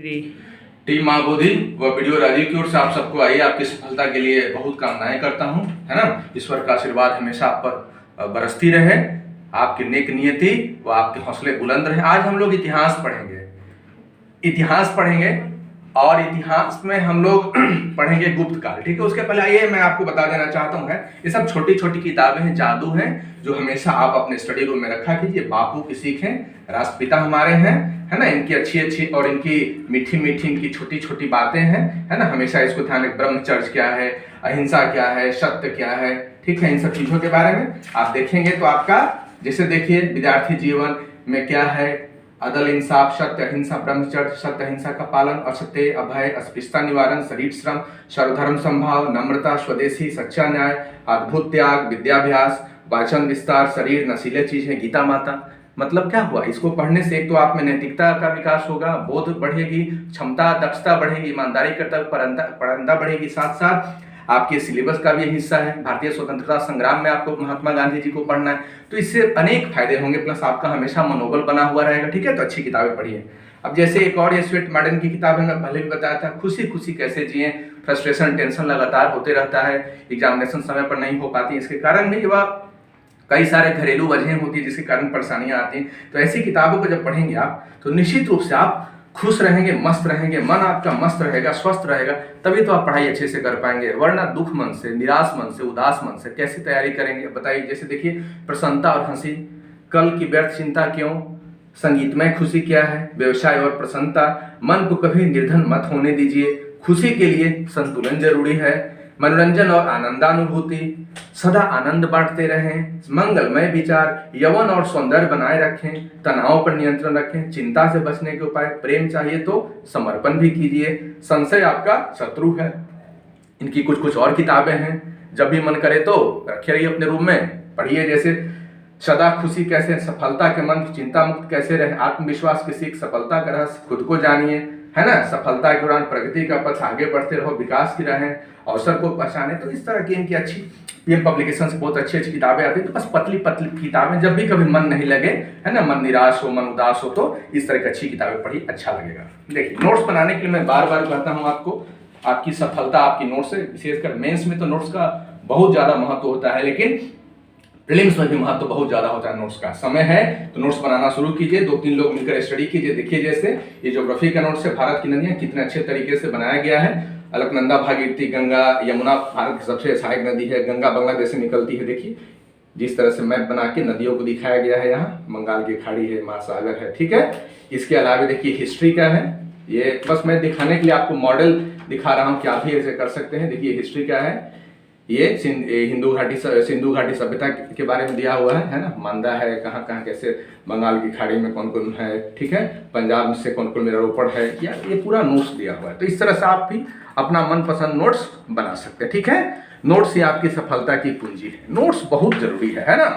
Shri team माँ बोधि व video Rajiv की ओर से आप सबको आइए आपकी सफलता के लिए बहुत कामनाएं करता हूं, है ना। ईश्वर का आशीर्वाद हमेशा आप पर बरसती रहे, आपकी नेक नियति व आपके हौसले बुलंद रहे। आज हम लोग इतिहास पढ़ेंगे और इतिहास में हम लोग पढ़ेंगे गुप्त काल, ठीक है। उसके पहले आइए मैं आपको बता देना चाहता हूँ, ये सब छोटी छोटी किताबें हैं, जादू हैं, जो हमेशा आप अपने स्टडी रूम में रखा कीजिए। बापू की सीख है, राष्ट्रपिता हमारे हैं, है ना। इनकी अच्छी अच्छी और इनकी मीठी मीठी इनकी छोटी छोटी बातें हैं, है ना। हमेशा इसको ध्यान रखें। ब्रह्मचर्य क्या है, अहिंसा क्या है, सत्य क्या है, ठीक है। इन सब चीजों के बारे में आप देखेंगे तो आपका, जैसे देखिए विद्यार्थी जीवन में क्या है, अदल इंसाफ, सत्य अहिंसा, ब्रह्मचर्य, सत्य अहिंसा का पालन, असत्य, अभय, अस्पृश्यता निवारण, शरीर श्रम, सर्वधर्म संभाव, नम्रता, स्वदेशी, सच्चा न्याय, अद्भुत त्याग, विद्याभ्यास, वाचन विस्तार, शरीर, नशीले चीजें, गीता माता। मतलब क्या हुआ, इसको पढ़ने से एक तो आप में नैतिकता का विकास होगा, बोध बढ़ेगी, क्षमता दक्षता बढ़ेगी, ईमानदारी कर्तव्य परंपरा बढ़ेगी, साथ साथ आपके सिलेबस का भी हिस्सा है। भारतीय स्वतंत्रता संग्राम में आपको महात्मा गांधी जी को पढ़ना है, तो इससे अनेक फायदे होंगे, प्लस आपका हमेशा मनोबल बना हुआ रहेगा, ठीक है। तो अच्छी किताबें पढ़िए। अब जैसे एक और ये स्वेट मॉडर्न की किताब है, मैं पहले भी बताया था, खुशी खुशी कैसे जिए। फ्रस्ट्रेशन टेंशन लगातार होते रहता है, एग्जामिनेशन समय पर नहीं हो पाती, इसके कारण भी वह कई सारे घरेलू वजहें होती है जिसके कारण परेशानियां आती हैं। तो ऐसी किताबों को जब पढ़ेंगे आप, तो निश्चित रूप से आप खुश रहेंगे, मस्त रहेंगे, मन आपका मस्त रहेगा, स्वस्थ रहेगा, तभी तो आप पढ़ाई अच्छे से कर पाएंगे। वरना दुख मन से, निराश मन से, उदास मन से कैसे तैयारी करेंगे बताइए। जैसे देखिए, प्रसन्नता और हंसी, कल की व्यर्थ चिंता क्यों, संगीतमय खुशी क्या है, व्यवसाय और प्रसन्नता, मन को कभी निर्धन मत होने दीजिए, खुशी के लिए संतुलन जरूरी है, मनोरंजन और आनंदानुभूति, सदा आनंद बांटते रहें, मंगलमय विचार, यौवन और सौंदर्य बनाए रखें, तनाव पर नियंत्रण रखें, चिंता से बचने के उपाय, प्रेम चाहिए तो समर्पण भी कीजिए, संशय आपका शत्रु है। इनकी कुछ कुछ और किताबें हैं, जब भी मन करे तो रखे रहिए अपने रूम में, पढ़िए। जैसे सदा खुशी कैसे, सफलता के मंत्र, चिंता मुक्त कैसे रहे, आत्मविश्वास की सीख, सफलता का रहस्य, खुद को जानिए, है ना। सफलता के दौरान प्रगति का पथ, आगे बढ़ते रहो, विकास की रहें, अवसर को पहचाने। तो इस तरह की इनकी अच्छी पीएम पब्लिकेशन से बहुत अच्छी अच्छी किताबें आती है। तो बस पतली पतली किताबें, जब भी कभी मन नहीं लगे, है ना, मन निराश हो, मन उदास हो, तो इस तरह की अच्छी किताबें पढ़िए, अच्छा लगेगा। देखिए, नोट्स बनाने के लिए मैं बार बार कहता हूँ आपको, आपकी सफलता आपकी नोट्स से, विशेषकर मेंस में तो नोट्स का बहुत ज्यादा महत्व होता है, लेकिन प्रीलिम्स में भी महत्व बहुत ज्यादा होता है नोट्स का। समय है तो नोट्स बनाना शुरू कीजिए, 2-3 लोग मिलकर स्टडी कीजिए। देखिए, जैसे ये ज्योग्राफी का नोट्स है, भारत की नदियां कितने अच्छे तरीके से बनाया गया है। अलकनंदा, भागीरथी, गंगा, यमुना भारत की सबसे सहायक नदी है, गंगा बांग्लादेश से निकलती है। देखिए जिस तरह से मैप बना के नदियों को दिखाया गया है, यहाँ बंगाल की खाड़ी है, महासागर है, ठीक है। इसके अलावा देखिए हिस्ट्री का है, ये बस मैं दिखाने के लिए आपको मॉडल दिखा रहा हूँ कि आप भी ऐसे कर सकते हैं। देखिए हिस्ट्री क्या है, ये सिंधु घाटी सभ्यता के बारे में दिया हुआ है ना। मांदा है, कहाँ कहाँ कैसे बंगाल की खाड़ी में कौन कौन है, ठीक है। पंजाब से कौन कौन मेरा रोपड़ है, या ये पूरा नोट्स दिया हुआ है। तो इस तरह से आप भी अपना मनपसंद नोट्स बना सकते हैं, ठीक है। नोट्स ही आपकी सफलता की पूंजी है, नोट्स बहुत जरूरी है ना।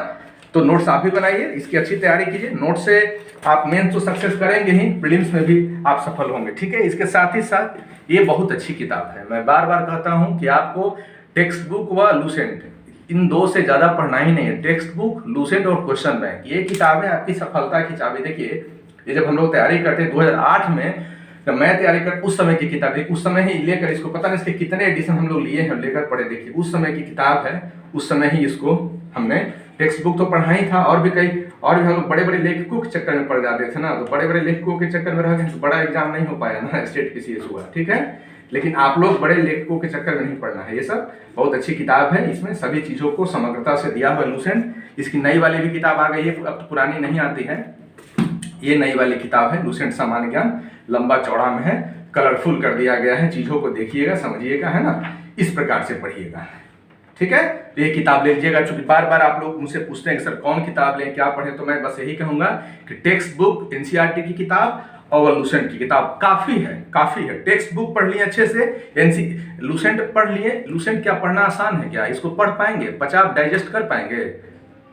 तो नोट्स आप भी बनाइए, इसकी अच्छी तैयारी कीजिए। नोट्स से आप मेंस तो सक्सेस करेंगे ही, प्रीलिम्स में भी आप सफल होंगे, ठीक है। इसके साथ ही साथ ये बहुत अच्छी किताब है, मैं बार बार कहता हूँ कि आपको टेक्स्ट बुक व लूसेंट, इन दो से ज्यादा पढ़ना ही नहीं है। टेक्स्ट बुक, लूसेंट और क्वेश्चन बैंक, ये किताबें आपकी सफलता की चाबी। देखिए, ये जब हम लोग तैयारी करते हैं 2008 में, जब मैं तैयारी कर, उस समय की किताब, उस समय ही लेकर, इसको पता नहीं इसके कितने एडिशन हम लोग लिए हैं, लेकर पढ़े। देखिए उस समय की किताब है, उस समय ही इसको हमने, टेक्स्ट बुक तो पढ़ा ही था, और भी कई और भी हम लोग बड़े बड़े लेखकों के चक्कर में पड़ जाते थे ना। तो बड़े बड़े लेखकों के चक्कर में रह गए तो बड़ा एग्जाम नहीं हो पाया ना, स्टेट PCS हुआ, ठीक है। लेकिन आप लोग बड़े लेखकों के चक्कर में नहीं पढ़ना है। ये सब बहुत अच्छी किताब है, इसमें सभी चीजों को समग्रता से दिया हुआ है। लूसेंट, इसकी नई वाली भी किताब आ गई है, अब तो पुरानी नहीं आती है, ये नई वाली किताब है। लूसेंट सामान्य ज्ञान लंबा चौड़ा में है, कलरफुल कर दिया गया है। चीजों को देखिएगा, समझिएगा, है ना, इस प्रकार से पढ़िएगा, ठीक है। तो ये किताब ले लीजिएगा। चूंकि बार बार आप लोग मुझसे पूछते हैं कि सर कौन किताब लें, क्या पढ़ें, तो मैं बस यही कहूंगा कि टेक्स्ट बुक, NCERT की किताब और लूसेंट की किताब काफी है। टेक्स्ट बुक पढ़ लिए अच्छे से, लूसेंट पढ़ लिए। लूसेंट क्या पढ़ना आसान है क्या, इसको पढ़ पाएंगे, पचाप डाइजेस्ट कर पाएंगे।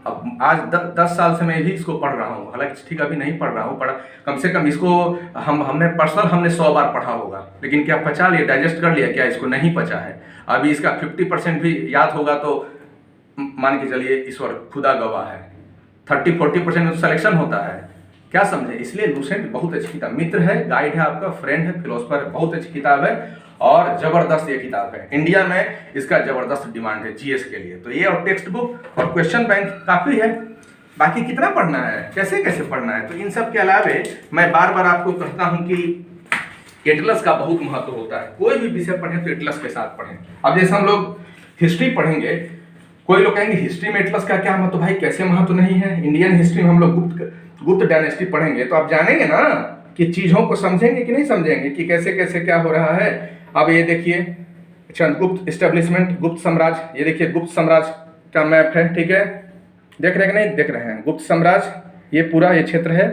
अब आज 10 साल से मैं भी इसको पढ़ रहा हूँ, हालांकि ठीक अभी नहीं पढ़ रहा हूँ, पढ़ा कम से कम इसको हमने 100 बार पढ़ा होगा, लेकिन क्या पचा लिया, डाइजेस्ट कर लिया क्या, इसको नहीं पचा है। अभी इसका 50% भी याद होगा तो मान के चलिए ईश्वर खुदा गवाह है। 30-40% में सिलेक्शन होता है, क्या समझे? इसलिए लूसेंट बहुत अच्छी किताब, मित्र है, गाइड है आपका, फ्रेंड है, फिलोसफर है, बहुत अच्छी किताब है और जबरदस्त ये किताब है। इंडिया में इसका जबरदस्त डिमांड है जीएस के लिए। तो ये और टेक्स्ट बुक और क्वेश्चन बैंक काफी है। बाकी कितना पढ़ना है, कैसे कैसे पढ़ना है, तो इन सब के अलावे मैं बार बार आपको कहता हूं कि एटलस का बहुत महत्व होता है। कोई भी विषय पढ़ें तो एटलस के साथ पढ़ें। अब जैसे हम लोग हिस्ट्री पढ़ेंगे, कोई लोग कहेंगे हिस्ट्री में एटलस का क्या महत्व? भाई कैसे महत्व नहीं है? इंडियन हिस्ट्री में हम लोग गुप्त डायनेस्टी पढ़ेंगे तो आप जानेंगे ना कि चीजों को समझेंगे कि नहीं समझेंगे कि कैसे कैसे क्या हो रहा है। अब ये देखिए चंद्रगुप्त एस्टेब्लिशमेंट, गुप्त साम्राज्य, ये देखिए गुप्त साम्राज्य का मैप है, ठीक है, देख रहे हैं कि नहीं देख रहे हैं? गुप्त साम्राज्य ये पूरा ये क्षेत्र है,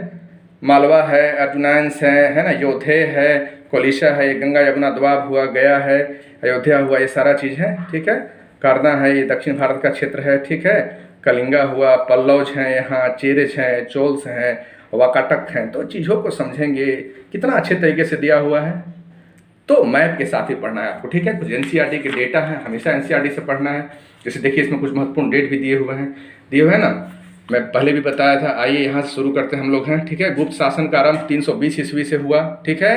मालवा है, अर्जुनांस है ना, योधे है, कोलिशा है, ये गंगा यमुना द्वाब हुआ, गया है, अयोध्या हुआ, ये सारा चीज है, ठीक है। कारना है, ये दक्षिण भारत का क्षेत्र है, ठीक है। कलिंगा हुआ, पल्लवज हैं, यहाँ चेरेच हैं, चोल्स हैं, वाकाटक हैं। तो चीज़ों को समझेंगे, कितना अच्छे तरीके से दिया हुआ है। तो मैप के साथ ही पढ़ना है आपको, ठीक है। कुछ एनसीईआरटी के डेटा है, हमेशा एनसीईआरटी से पढ़ना है। जैसे देखिए इसमें कुछ महत्वपूर्ण डेट भी दिए हुए हैं ना, मैं पहले भी बताया था। आइए यहाँ से शुरू करते हैं हम लोग हैं, ठीक है। गुप्त शासन का आरंभ 320 ईस्वी से हुआ, ठीक है।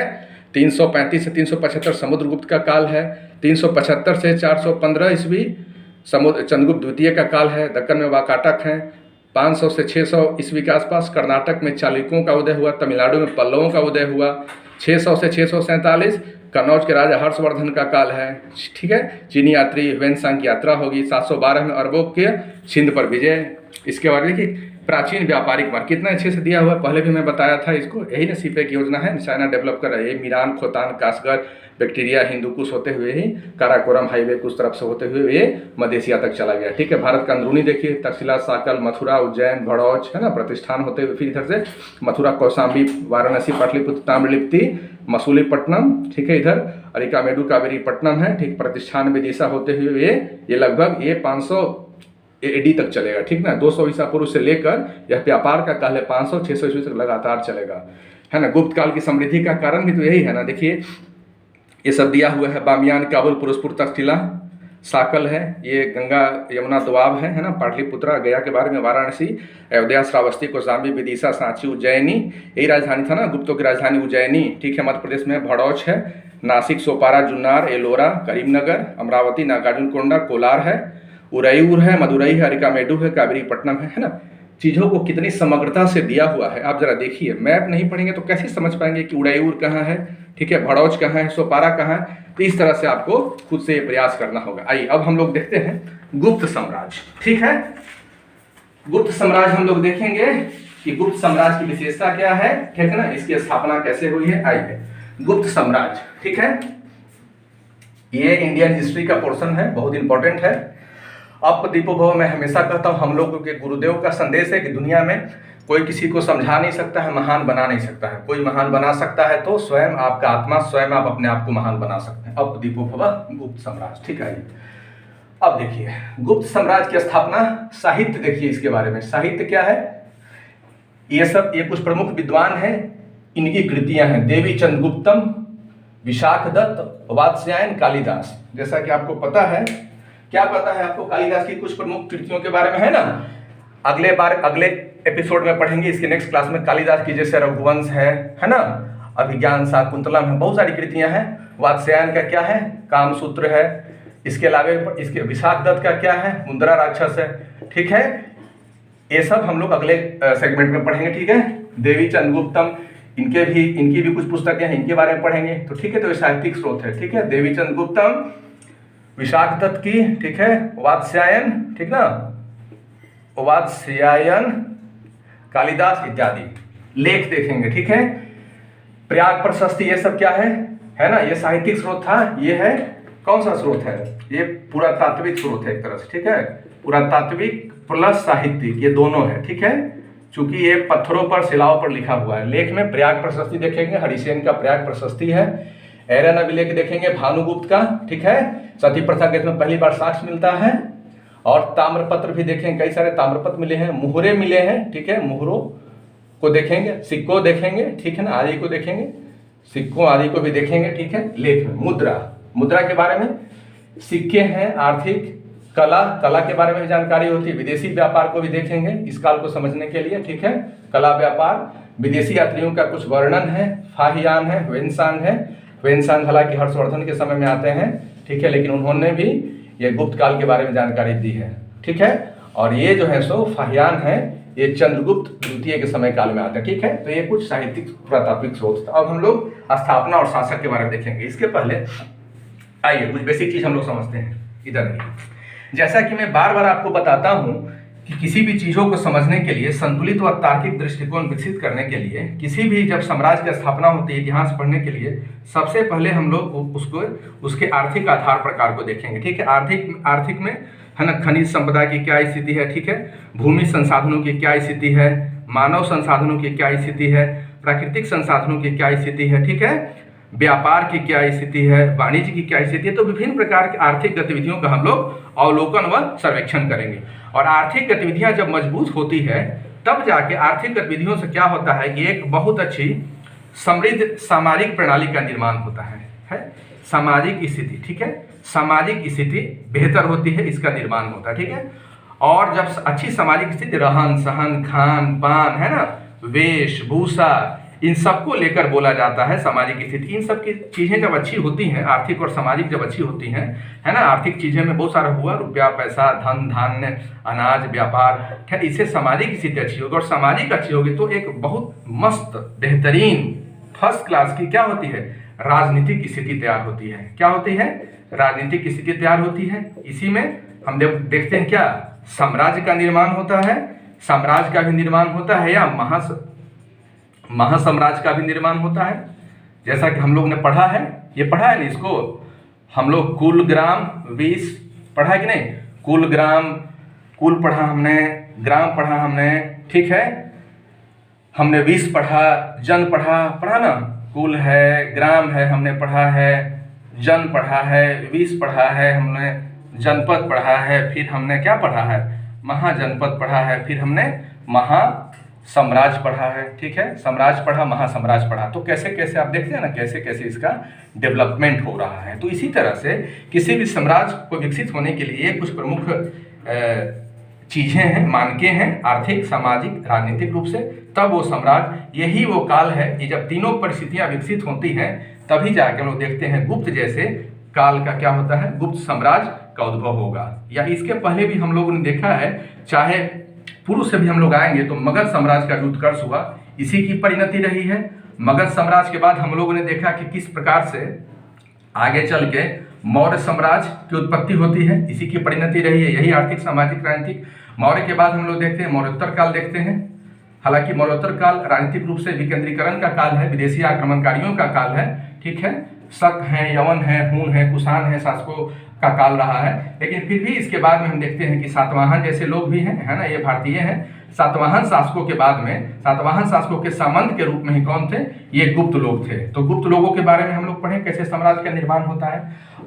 335 से 375 समुद्रगुप्त का काल है। 375 से 415 ईस्वी चंद्रगुप्त द्वितीय का काल है। दक्कन में वाकाटक हैं। 500 से 600 ईस्वी के आसपास कर्नाटक में चालुक्यों का उदय हुआ। तमिलनाडु में पल्लवों का उदय हुआ। 600 से 647 कन्नौज के राजा हर्षवर्धन का काल है, ठीक है। चीनी यात्री ह्वेनसांग की यात्रा होगी। 712 में अरबों के सिंध पर विजय। इसके बाद देखिए प्राचीन व्यापारिक मार्ग कितना अच्छे से दिया हुआ है, पहले भी मैं बताया था इसको। यही ना सीपेक योजना है, चाइना डेवलप कर रहा है। मीरान, खोतान, कासगर, बैक्टीरिया, हिंदुकुश होते हुए ही काराकोरम हाईवे कुछ तरफ से होते हुए ये मध्य एशिया तक चला गया, ठीक है। भारत का अंदरूनी देखिए, तक्षशिला, साकल, मथुरा, उज्जैन, भड़ौच, है ना, प्रतिष्ठान होते हुए फिर इधर से मथुरा, कौशाम्बी, वाराणसी, पाटलिपुत्र, ताम्रलिप्ति, मसूलीपट्टनम, ठीक है, इधर अरिकामेडु, कावेरी पट्टनम है, ठीक। प्रतिष्ठान विदिशा होते हुए ये लगभग ये 500 एडी तक चलेगा, ठीक ना। 200 ईसा पूर्व से लेकर यह व्यापार का काल है 500-600 ईस्वी तक लगातार चलेगा, है ना। गुप्त काल की समृद्धि का कारण भी तो यही है ना। देखिए ये सब दिया हुआ है। बामियान, काबुल, फिरोजपुर, तक्षशिला, साकल है, ये गंगा यमुना दोआब है ना। पाटलिपुत्रा, गया के बारे में, वाराणसी, अयोध्या, श्रावस्ती, कौशाम्बी, विदिशा, सांची, उज्जैनी, यही राजधानी था ना गुप्तों की राजधानी उज्जैनी, ठीक है। मध्य प्रदेश में भड़ौच है। नासिक, सोपारा, जुन्नार, एलोरा, करीमनगर, अमरावती, नागार्जुनकोंडा, कोलार है, उरईर है, मदुरई है, अरिकामेडु है, कावेरीपट्टनम है ना। चीज़ों को कितनी समग्रता से दिया हुआ है, आप जरा देखिए। मैप नहीं पढ़ेंगे तो कैसे समझ पाएंगे कि उरईर कहाँ है, ठीक है, भड़ौच कहाँ है, सोपारा कहाँ है। तो इस तरह से आपको खुद से प्रयास करना होगा। आइए अब हम लोग देखते हैं गुप्त साम्राज्य, ठीक है। गुप्त साम्राज्य हम लोग देखेंगे कि गुप्त साम्राज्य की विशेषता क्या है, ठीक है ना, इसकी स्थापना कैसे हुई है। आइए गुप्त साम्राज्य, ठीक है, ये इंडियन हिस्ट्री का पोर्शन है, बहुत इंपॉर्टेंट है। अब दीपोभव मैं हमेशा कहता हूँ, हम लोगों के गुरुदेव का संदेश है कि दुनिया में कोई किसी को समझा नहीं सकता है, महान बना नहीं सकता है। कोई महान बना सकता है तो स्वयं आपका आत्मा, स्वयं आप अपने आप को महान बना सकते हैं। अब दीपोभव गुप्त साम्राज्य, ठीक है। अब देखिए गुप्त साम्राज्य की स्थापना, साहित्य देखिए इसके बारे में। साहित्य क्या है, ये सब ये कुछ प्रमुख विद्वान हैं, इनकी कृतियां हैं। देवी चंद्रगुप्तम, विशाख दत्त, वात्स्यायन, कालिदास। जैसा कि आपको पता है, क्या पता है आपको कालिदास की कुछ प्रमुख कृतियों के बारे में, है ना। अगले एपिसोड में पढ़ेंगे, इसके नेक्स्ट क्लास में। कालिदास की जैसे रघुवंश है ना, अभिज्ञान, शाकुंतलम है, बहुत सारी कृतियां हैं। वात्स्यायन का क्या है, कामसूत्र है। इसके अलावा इसके विशाख दत्त का क्या है, मुद्रा राक्षस है, ठीक है। ये सब हम लोग अगले सेगमेंट में पढ़ेंगे, ठीक है। देवी चंद्रगुप्तम, इनकी भी कुछ पुस्तकें हैं, इनके बारे में पढ़ेंगे, तो ठीक है। तो ये साहित्यिक स्रोत है, ठीक है। देवी चंद्रगुप्तम, विशाख दत्त की, ठीक है, वात्स्यायन, ठीक ना, वात्स्यायन, कालिदास इत्यादि लेख देखेंगे, ठीक है। प्रयाग प्रशस्ति, ये सब क्या है ना, ये साहित्यिक स्रोत था। ये है कौन सा स्रोत है, ये पुरातात्विक स्रोत है एक तरह से, ठीक है। पुरातात्विक प्लस साहित्यिक, ये दोनों है, ठीक है। चूंकि ये पत्थरों पर, शिलाओं पर लिखा हुआ है। लेख में प्रयाग प्रशस्ति देखेंगे, हरिसेन का प्रयाग प्रशस्ति है। एरन अभिलेख देखेंगे भानुगुप्त का, ठीक है। सती प्रथा के इसमें पहली बार साक्ष्य मिलता है। और ताम्रपत्र भी देखेंगे, कई सारे ताम्रपत्र मिले हैं, मुहरे मिले हैं, ठीक है। मुहरों को देखेंगे, सिक्कों देखेंगे, ठीक है ना, आदि को देखेंगे, सिक्कों आदि को भी देखेंगे, ठीक है। लेख में मुद्रा के बारे में, सिक्के हैं, आर्थिक, कला के बारे में भी जानकारी होती है। विदेशी व्यापार को भी देखेंगे इस काल को समझने के लिए, ठीक है। कला व्यापार, विदेशी यात्रियों का कुछ वर्णन है, फाहियान है, ह्वेनसांग है। ह्वेनसांग हालांकि हर्षवर्धन के समय में आते हैं, ठीक है, लेकिन उन्होंने भी ये गुप्त काल के बारे में जानकारी दी है, ठीक है। और ये जो है सो फाहियान है, ये चंद्रगुप्त द्वितीय के समय काल में आते हैं, ठीक है। तो ये कुछ साहित्यिक पुरातात्विक स्रोत। अब हम लोग स्थापना और शासक के बारे में देखेंगे। इसके पहले आइए कुछ बेसिक चीज हम लोग समझते हैं। इधर आइए। जैसा कि मैं बार बार आपको बताता हूं कि किसी भी चीजों को समझने के लिए, संतुलित व तार्किक दृष्टिकोण विकसित करने के लिए, किसी भी जब साम्राज्य की स्थापना होती है, इतिहास पढ़ने के लिए सबसे पहले हम लोग उसको उसके आर्थिक आधार प्रकार को देखेंगे, ठीक है। आर्थिक में है ना, खनिज संपदा की क्या स्थिति है, ठीक है, भूमि संसाधनों की क्या स्थिति है, मानव संसाधनों की क्या स्थिति है, प्राकृतिक संसाधनों की क्या स्थिति है, ठीक है, व्यापार की क्या स्थिति है, वाणिज्य की क्या स्थिति है। तो विभिन्न प्रकार की आर्थिक गतिविधियों का हम लोग अवलोकन व सर्वेक्षण करेंगे। और आर्थिक गतिविधियां जब मजबूत होती है तब जाके आर्थिक गतिविधियों से क्या होता है कि एक बहुत अच्छी समृद्ध सामाजिक प्रणाली का निर्माण होता है सामाजिक स्थिति, ठीक है, सामाजिक स्थिति बेहतर होती है, इसका निर्माण होता है, ठीक है। और जब अच्छी सामाजिक स्थिति, रहन सहन, खान पान, है ना, वेशभूषा, इन सबको लेकर बोला जाता है सामाजिक स्थिति। इन सब की चीजें जब अच्छी होती हैं, आर्थिक और सामाजिक जब अच्छी होती हैं, है ना, आर्थिक चीजें में बहुत सारा हुआ, रुपया पैसा, धन धान्य, अनाज, व्यापार, खैर इससे सामाजिक स्थिति अच्छी होगी। और सामाजिक अच्छी होगी तो एक बहुत मस्त, बेहतरीन, फर्स्ट क्लास की क्या होती है, राजनीतिक स्थिति तैयार होती है। क्या होती है, राजनीतिक स्थिति तैयार होती है। इसी में हम देखते हैं क्या, साम्राज्य का निर्माण होता है, साम्राज्य का भी निर्माण होता है, या महासाम्राज्य का भी निर्माण होता है। जैसा कि हम लोग ने पढ़ा है, ये पढ़ा है ना, इसको हम लोग कुल, ग्राम, 20 पढ़ा है कि नहीं, कुल, ग्राम, कुल पढ़ा हमने, ग्राम पढ़ा हमने, ठीक है, हमने 20 पढ़ा, जन पढ़ा ना, कुल है, ग्राम है, हमने पढ़ा है, जन पढ़ा है, 20 पढ़ा है, हमने जनपद पढ़ा है, फिर हमने क्या पढ़ा है, महाजनपद पढ़ा है, फिर हमने महासाम्राज्य पढ़ा है, ठीक है, साम्राज्य पढ़ा, महासाम्राज्य पढ़ा। तो कैसे कैसे आप देखते हैं ना, कैसे कैसे इसका डेवलपमेंट हो रहा है। तो इसी तरह से किसी भी साम्राज्य को विकसित होने के लिए कुछ प्रमुख चीजें हैं, मानके हैं, आर्थिक, सामाजिक, राजनीतिक रूप से। तब वो साम्राज्य, यही वो काल है कि जब तीनों परिस्थितियां विकसित होती हैं तभी जाके लोग देखते हैं गुप्त जैसे काल का क्या होता है, गुप्त साम्राज्य का उद्भव होगा। या इसके पहले भी हम लोगों ने देखा है, चाहे पूर्व से भी हम लोग आएंगे तो मगध साम्राज्य का जो उत्कर्ष हुआ, इसी की परिणति रही है। मगध साम्राज्य के बाद हम लोगों ने देखा कि किस प्रकार से आगे चल के मौर्य साम्राज्य की उत्पत्ति होती है, इसी की परिणति रही है। यही आर्थिक, सामाजिक, राजनीतिक। मौर्य के बाद हम लोग देखते हैं मौर्योत्तर काल देखते हैं। हालांकि मौर्योत्तर काल राजनीतिक रूप से विकेंद्रीकरण का काल है, विदेशी आक्रमणकारियों का काल है, ठीक है, शक है, यवन है, हूण है, कुषाण है, शासकों का काल रहा है। लेकिन फिर भी इसके बाद में हम देखते हैं कि सातवाहन जैसे लोग भी हैं, है ना, ये भारतीय हैं। सातवाहन शासकों के बाद में, सातवाहन शासकों के सामंत के रूप में ही कौन थे, ये गुप्त लोग थे। तो गुप्त लोगों के बारे में हम लोग पढ़े, कैसे साम्राज्य का निर्माण होता है।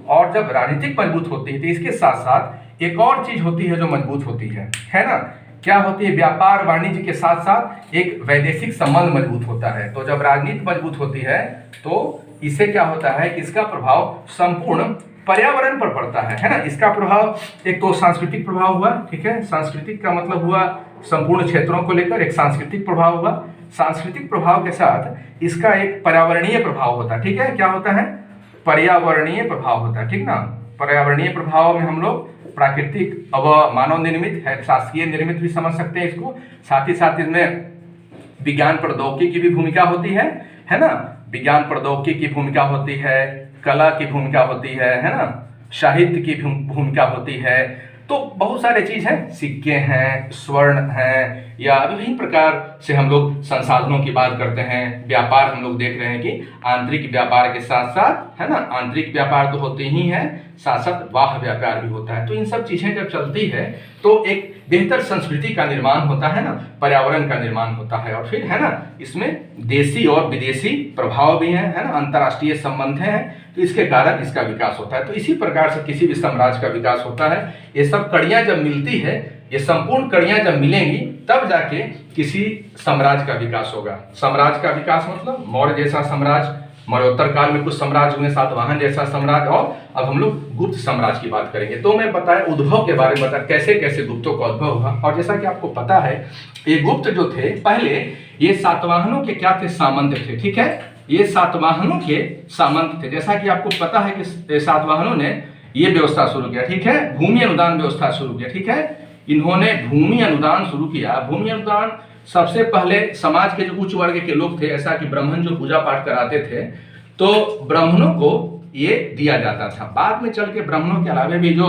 और जब राजनीतिक मजबूत होती है तो इसके साथ साथ एक और चीज होती है जो मजबूत होती है ना, क्या होती है, व्यापार वाणिज्य के साथ साथ एक वैदेशिक संबंध मजबूत होता है। तो जब राजनीति मजबूत होती है तो इससे क्या होता है कि इसका प्रभाव संपूर्ण पर्यावरण पर पड़ता है ना। इसका प्रभाव एक तो सांस्कृतिक प्रभाव हुआ, ठीक है, सांस्कृतिक का मतलब हुआ संपूर्ण क्षेत्रों को लेकर एक सांस्कृतिक प्रभाव हुआ। सांस्कृतिक प्रभाव के साथ इसका एक पर्यावरणीय प्रभाव होता है, ठीक है, क्या होता है, पर्यावरणीय प्रभाव होता है, ठीक ना। पर्यावरणीय प्रभाव में हम लोग प्राकृतिक व मानव निर्मित है, शासकीय निर्मित भी समझ सकते हैं इसको। साथ ही साथ इसमें विज्ञान प्रौद्योगिकी की भी भूमिका होती है ना, विज्ञान प्रौद्योगिकी की भूमिका होती है, कला की भूमिका होती है ना, साहित्य की भूमिका होती है। तो बहुत सारे चीज हैं, सिक्के हैं, स्वर्ण हैं, या विभिन्न प्रकार से हम लोग संसाधनों की बात करते हैं। व्यापार हम लोग देख रहे हैं कि आंतरिक व्यापार के साथ साथ, है ना, आंतरिक व्यापार तो होते ही है, साथ साथ बाह्य व्यापार भी होता है। तो इन सब चीजें जब चलती है तो एक बेहतर संस्कृति का निर्माण होता है ना, पर्यावरण का निर्माण होता है। और फिर है ना, इसमें देशी और विदेशी प्रभाव भी है ना, अंतर्राष्ट्रीय संबंध है, तो इसके कारण इसका विकास होता है। तो इसी प्रकार से किसी भी साम्राज्य का विकास होता है। ये सब कड़ियां जब मिलती है, ये संपूर्ण कड़ियां जब मिलेंगी तब जाके किसी साम्राज्य का विकास होगा। साम्राज्य का विकास मतलब मौर्य जैसा साम्राज्य, मौर्योत्तर काल में कुछ साम्राज्य हुए, सातवाहन जैसा साम्राज्य, और अब हम लोग गुप्त साम्राज्य की बात करेंगे। तो मैं बताया उद्भव के बारे में, बता कैसे कैसे गुप्तों का उद्भव हुआ। और जैसा कि आपको पता है, ये गुप्त जो थे पहले ये सातवाहनों के क्या थे, सामंत थे। ठीक है, ये सातवाहनों के सामंत थे। जैसा कि आपको पता है कि सातवाहनों ने ये व्यवस्था शुरू किया, ठीक है, भूमि अनुदान व्यवस्था शुरू किया। ठीक है, इन्होंने भूमि अनुदान शुरू किया। भूमि अनुदान सबसे पहले समाज के जो उच्च वर्ग के लोग थे, ऐसा कि ब्राह्मण जो पूजा पाठ कराते थे, तो ब्राह्मणों को ये दिया जाता था। बाद में चल के ब्राह्मणों के अलावा भी जो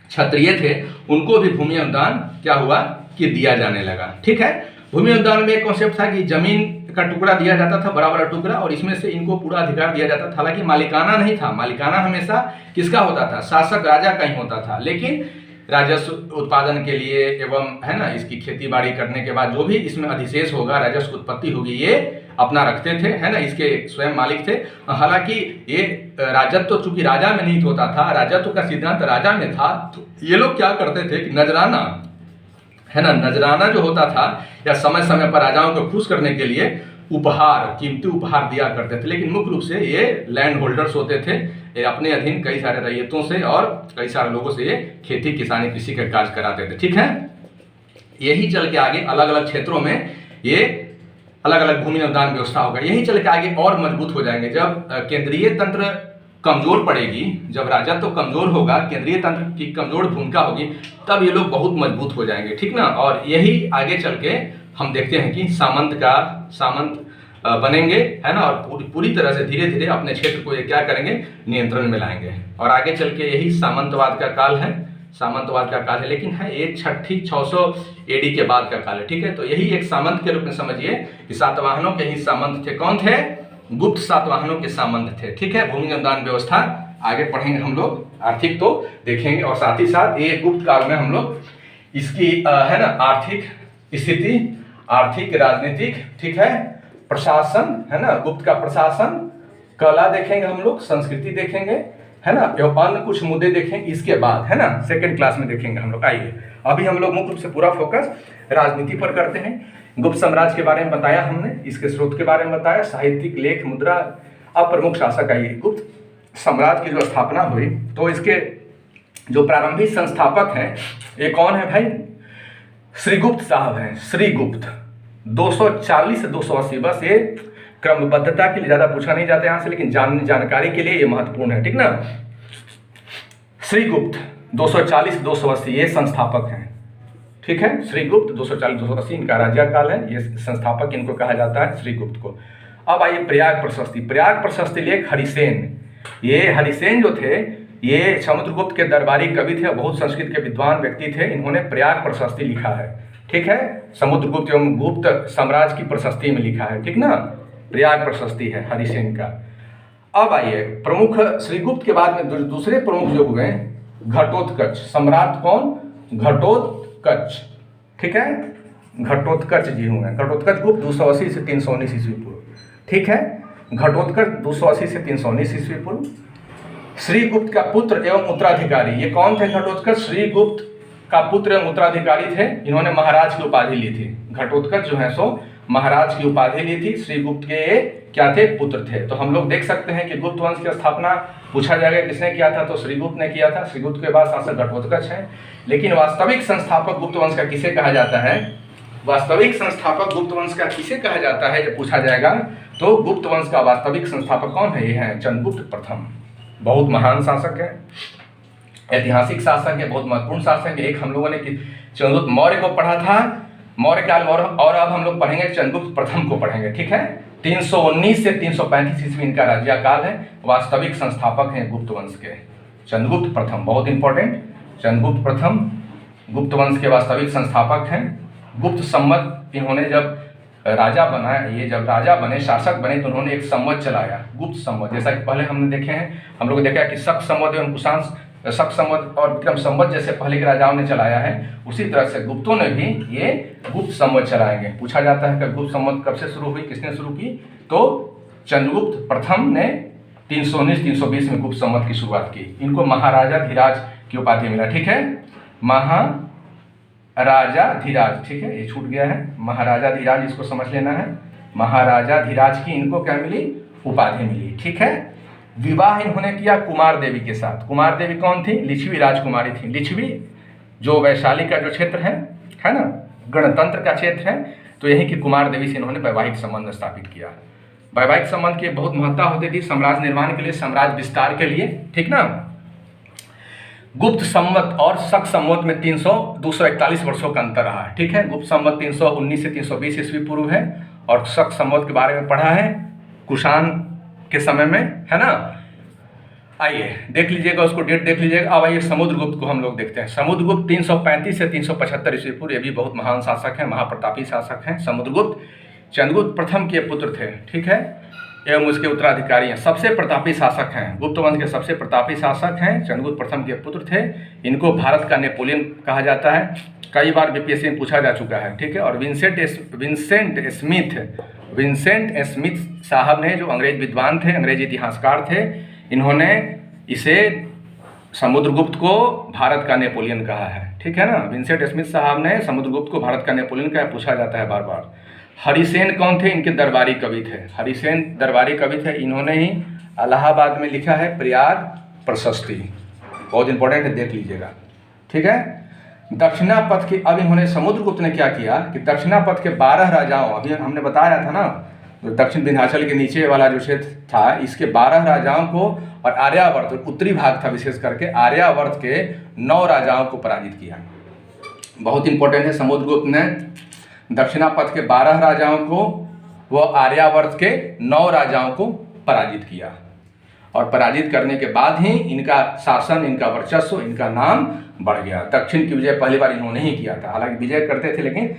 क्षत्रिय थे उनको भी भूमि अनुदान क्या हुआ कि दिया जाने लगा। ठीक है, भूमि अनुदान में एक कॉन्सेप्ट था कि जमीन का टुकड़ा दिया जाता था, बड़ा बड़ा टुकड़ा, और इसमें से इनको पूरा अधिकार दिया जाता था। हालांकि मालिकाना नहीं था, मालिकाना हमेशा किसका होता था, शासक राजा का ही होता था। लेकिन राजस्व उत्पादन के लिए एवं है ना, इसकी खेती बाड़ी करने के बाद जो भी इसमें अधिशेष होगा, राजस्व उत्पत्ति होगी, ये अपना रखते थे, है ना, इसके स्वयं मालिक थे। हालांकि ये राजत्व तो चूंकि राजा में नहीं होता था, राजत्व का सिद्धांत राजा में था, तो ये लोग क्या करते थे कि नजराना, है ना, नजराना जो होता था या समय समय पर राजाओं को खुश करने के लिए उपहार, कीमती उपहार दिया करते थे। लेकिन मुख्य रूप से ये लैंड होल्डर्स होते थे, ये अपने अधीन कई सारे रैयतों से और कई सारे लोगों से ये खेती किसानी कृषि का कार्य कराते थे। ठीक है, यही चल के आगे अलग अलग क्षेत्रों में ये अलग अलग भूमि अनुदान व्यवस्था होगा। यही चल के आगे और मजबूत हो जाएंगे। जब केंद्रीय तंत्र कमजोर पड़ेगी, जब राजत्व तो कमजोर होगा, केंद्रीय तंत्र की कमजोर भूमिका होगी, तब ये लोग बहुत मजबूत हो जाएंगे। ठीक ना, और यही आगे चल के हम देखते हैं कि सामंत बनेंगे, है ना, और पूरी तरह से धीरे धीरे अपने क्षेत्र को ये क्या करेंगे, नियंत्रण में लाएंगे। और आगे चल के यही सामंतवाद का काल है, सामंतवाद का काल है, लेकिन है ये 600 एडी के बाद का काल है। ठीक है, तो यही एक सामंत के रूप में समझिए कि सातवाहनों के ही सामंत थे। कौन थे, गुप्त सातवाहनों के सामंत थे। ठीक है, भूमि अनुदान व्यवस्था आगे पढ़ेंगे हम लोग, आर्थिक तो देखेंगे, और साथ ही साथ ये गुप्त काल में हम लोग इसकी है ना, आर्थिक स्थिति, आर्थिक राजनीतिक, ठीक है, प्रशासन, है ना, गुप्त का प्रशासन, कला देखेंगे हम लोग, संस्कृति देखेंगे, है ना, एवं अन्य कुछ मुद्दे देखेंगे इसके बाद, है ना, सेकंड क्लास में देखेंगे हम लोग। आइए, अभी हम लोग मुख्य रूप से पूरा फोकस राजनीति पर करते हैं। गुप्त साम्राज्य के बारे में बताया हमने, इसके स्रोत के बारे में बताया, साहित्यिक, लेख, मुद्रा। अब प्रमुख शासक आइए। गुप्त साम्राज्य की जो स्थापना हुई, तो इसके जो प्रारंभिक संस्थापक हैं, ये कौन है भाई, श्रीगुप्त साहब हैं। श्रीगुप्त 240 से 280, बस ये क्रमबद्धता के लिए ज्यादा पूछा नहीं जाता यहाँ से, लेकिन जानकारी के लिए ये महत्वपूर्ण है। ठीक ना, श्रीगुप्त 240 से 280 ये संस्थापक हैं। ठीक है, श्रीगुप्त 240-280 इनका राज्यकाल है, ये संस्थापक इनको कहा जाता है, श्रीगुप्त को। अब आइए प्रयाग प्रशस्ति। प्रयाग प्रशस्ति लेख हरिसेन। ये हरिसेन जो थे, ये समुद्रगुप्त के दरबारी कवि थे, बहुत संस्कृत के विद्वान व्यक्ति थे। इन्होंने प्रयाग प्रशस्ति लिखा है। ठीक है, समुद्रगुप्त एवं गुप्त साम्राज्य की प्रशस्ति में लिखा है। ठीक ना, प्रयाग प्रशस्ति है हरिसेन का। अब आइए प्रमुख, श्रीगुप्त के बाद में दूसरे प्रमुख जो हुए घटोत्कच। सम्राट कौन, घटोत्कच। ठीक है, घटोत्कच जी हुए। घटोत्कच गुप्त 280 से 319 ईस्वी पूर्व। ठीक है, घटोत्कच 280 से 319 ईस्वी पूर्व। श्रीगुप्त का पुत्र एवं उत्तराधिकारी, ये कौन थे घटोत्कच, श्रीगुप्त का पुत्र एवं उत्तराधिकारी थे। इन्होंने महाराज की उपाधि ली थी। घटोत्कच जो है सो महाराज की उपाधि ली थी। श्रीगुप्त के ये क्या थे, पुत्र थे। तो हम लोग देख सकते हैं कि गुप्त वंश की स्थापना पूछा जाएगा किसने किया था, तो श्रीगुप्त ने किया था। श्रीगुप्त के बाद शासक घटोत्कच है। लेकिन वास्तविक संस्थापक गुप्त वंश का किसे कहा जाता है, वास्तविक संस्थापक गुप्त वंश का किसे कहा जाता है जब पूछा जाएगा, तो गुप्त वंश का वास्तविक संस्थापक कौन है, ये है चंद्रगुप्त प्रथम। बहुत महान शासक है, ऐतिहासिक शासक है, बहुत महत्वपूर्ण शासक है। एक हम लोगों ने चंद्रगुप्त मौर्य को पढ़ा था, मौर्य काल, और अब हम लोग पढ़ेंगे चंद्रगुप्त प्रथम को पढ़ेंगे। ठीक है, 319 से 335 ईस्वी इनका राज्यकाल है। वास्तविक संस्थापक हैं गुप्त वंश के चंद्रगुप्त प्रथम, बहुत इंपॉर्टेंट। चंद्रगुप्त प्रथम गुप्त वंश के वास्तविक संस्थापक हैं। गुप्त संवत इन्होंने जब राजा बना, ये जब राजा बने, शासक बने, तो उन्होंने एक संवत चलाया, गुप्त संवत। जैसा कि पहले हमने देखे हैं, हम लोग देखा कि शक संवत एवं कुषाण शक संवत और विक्रम संवत जैसे पहले के राजाओं ने चलाया है, उसी तरह से गुप्तों ने भी ये गुप्त संवत चलाएंगे। पूछा जाता है कि गुप्त संवत कब से शुरू हुई, किसने शुरू की, तो चंद्रगुप्त प्रथम ने 319-320 में गुप्त संवत की शुरुआत की। इनको महाराजाधिराज की उपाधि मिला। ठीक है, महाराजाधिराज। ठीक है, ये छूट गया है, महाराजाधिराज, इसको समझ लेना है। महाराजाधिराज की इनको क्या मिली, उपाधि मिली। ठीक है, विवाह इन्होंने किया कुमार देवी के साथ। कुमार देवी कौन थी, लिच्छवी राजकुमारी थी। लिच्छवी जो वैशाली का जो क्षेत्र है ना, गणतंत्र का क्षेत्र है, तो यही कि कुमार देवी से इन्होंने वैवाहिक संबंध स्थापित किया। वैवाहिक संबंध की बहुत महत्ता होती थी साम्राज्य निर्माण के लिए, साम्राज्य विस्तार के लिए, ठीक ना। गुप्त संवत और शक संवत में 241 वर्षों का अंतर रहा है, ठीक है। गुप्त संवत 319 से 320 ईस्वी पूर्व है और शक संवत के बारे में पढ़ा है कुषाण के समय में, है ना। आइए देख लीजिएगा, उसको डेट देख लीजिएगा। अब आइए समुद्रगुप्त को हम लोग देखते हैं। समुद्रगुप्त 335 से 375 ईस्वी पूर्व, ये भी बहुत महान शासक हैं, महाप्रतापी शासक हैं। समुद्रगुप्त चंद्रगुप्त प्रथम के पुत्र थे, ठीक है, एवं उसके उत्तराधिकारी हैं। सबसे प्रतापी शासक हैं, गुप्त वंश के सबसे प्रतापी शासक हैं, चंद्रगुप्त प्रथम के पुत्र थे। इनको भारत का नेपोलियन कहा जाता है, कई बार बीपीएससी में पूछा जा चुका है, ठीक है। और विंसेंट स्मिथ साहब ने, जो अंग्रेज विद्वान थे, अंग्रेज इतिहासकार थे, इन्होंने इसे समुद्रगुप्त को भारत का नेपोलियन कहा है, ठीक है ना। विंसेंट स्मिथ साहब ने समुद्रगुप्त को भारत का नेपोलियन कहा, पूछा जाता है बार बार। हरिसेन कौन थे? इनके दरबारी कवि थे। हरिसेन दरबारी कवि थे, इन्होंने ही इलाहाबाद में लिखा है प्रयाग प्रशस्ति, बहुत इंपॉर्टेंट है, देख लीजिएगा, ठीक है। दक्षिणापथ के, अब इन्होंने समुद्रगुप्त ने क्या किया कि दक्षिणापथ के 12 राजाओं, अभी हमने बताया था ना, जो दक्षिण विंध्याचल के नीचे वाला जो क्षेत्र था, इसके 12 राजाओं को और आर्यावर्त, उत्तरी भाग था विशेष करके, आर्यावर्त के 9 राजाओं को पराजित किया। बहुत इंपॉर्टेंट है, समुद्रगुप्त ने दक्षिणापथ के 12 राजाओं को, वो आर्यावर्त के 9 राजाओं को पराजित किया। और पराजित करने के बाद ही इनका शासन, इनका वर्चस्व, इनका नाम बढ़ गया। दक्षिण की विजय पहली बार इन्होंने ही किया था, हालांकि विजय करते थे लेकिन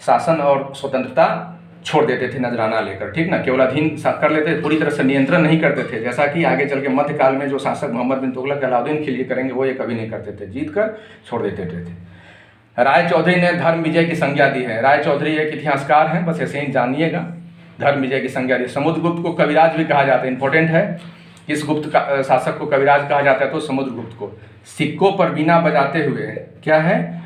शासन और स्वतंत्रता छोड़ देते थे नजराना लेकर, ठीक ना, केवल अधीन कर लेते थे, पूरी तरह से नियंत्रण नहीं करते थे। जैसा कि आगे चल के मध्यकाल में जो शासक मोहम्मद बिन तुगलक अलाउद्दीन खिलजी करेंगे, वो ये कभी नहीं करते थे, जीत कर छोड़ देते थे। राय चौधरी ने धर्म विजय की संज्ञा दी है। राय चौधरी एक इतिहासकार हैं, बस ऐसे ही जानिएगा, धर्म विजय की संज्ञा दी। समुद्रगुप्त को कविराज भी कहा जाता है, इंपॉर्टेंट है, इस गुप्त शासक को कविराज कहा जाता है। तो समुद्रगुप्त को सिक्कों पर बीना बजाते हुए क्या है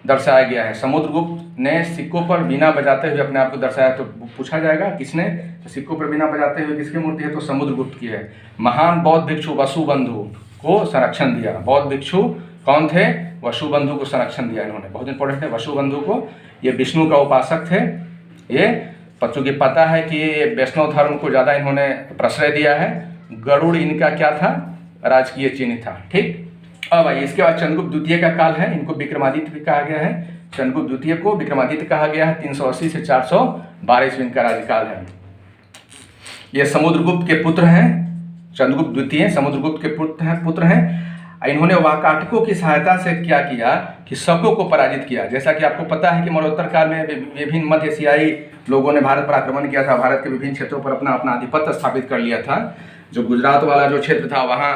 दर्शाया गया है। समुद्रगुप्त ने सिक्कों पर बीना बजाते हुए अपने आप को दर्शाया। तो पूछा जाएगा किसने, तो सिक्कों पर बीना बजाते हुए किसकी मूर्ति है, तो समुद्रगुप्त की है। महान बौद्ध भिक्षु वसुबंधु को संरक्षण दिया। बौद्ध भिक्षु कौन थे, वसुबंधु को संरक्षण दिया इन्होंने, बहुत इंपॉर्टेंट है। वसुबंधु को, ये विष्णु का उपासक थे। ये बच्चों की पता है कि ये वैष्णव धर्म को ज़्यादा इन्होंने प्रश्रय दिया है। गरुड़ इनका क्या था, राजकीय चिन्ह था, ठीक। अब आइए इसके बाद चंद्रगुप्त द्वितीय का काल है, इनको विक्रमादित्य भी कहा गया है। चंद्रगुप्त द्वितीय को विक्रमादित्य कहा गया है। 380 से 412 ईस्वी इनका राज्यकाल है। ये समुद्रगुप्त के पुत्र हैं, चंद्रगुप्त द्वितीय समुद्रगुप्त के पुत्र हैं। इन्होंने वाकाटकों की सहायता से क्या किया कि शकों को पराजित किया। जैसा कि आपको पता है कि मरणोत्तर काल में विभिन्न मध्य एशियाई लोगों ने भारत पर आक्रमण किया था, भारत के विभिन्न क्षेत्रों पर अपना अपना आधिपत्य स्थापित कर लिया था। जो गुजरात वाला जो क्षेत्र था, वहाँ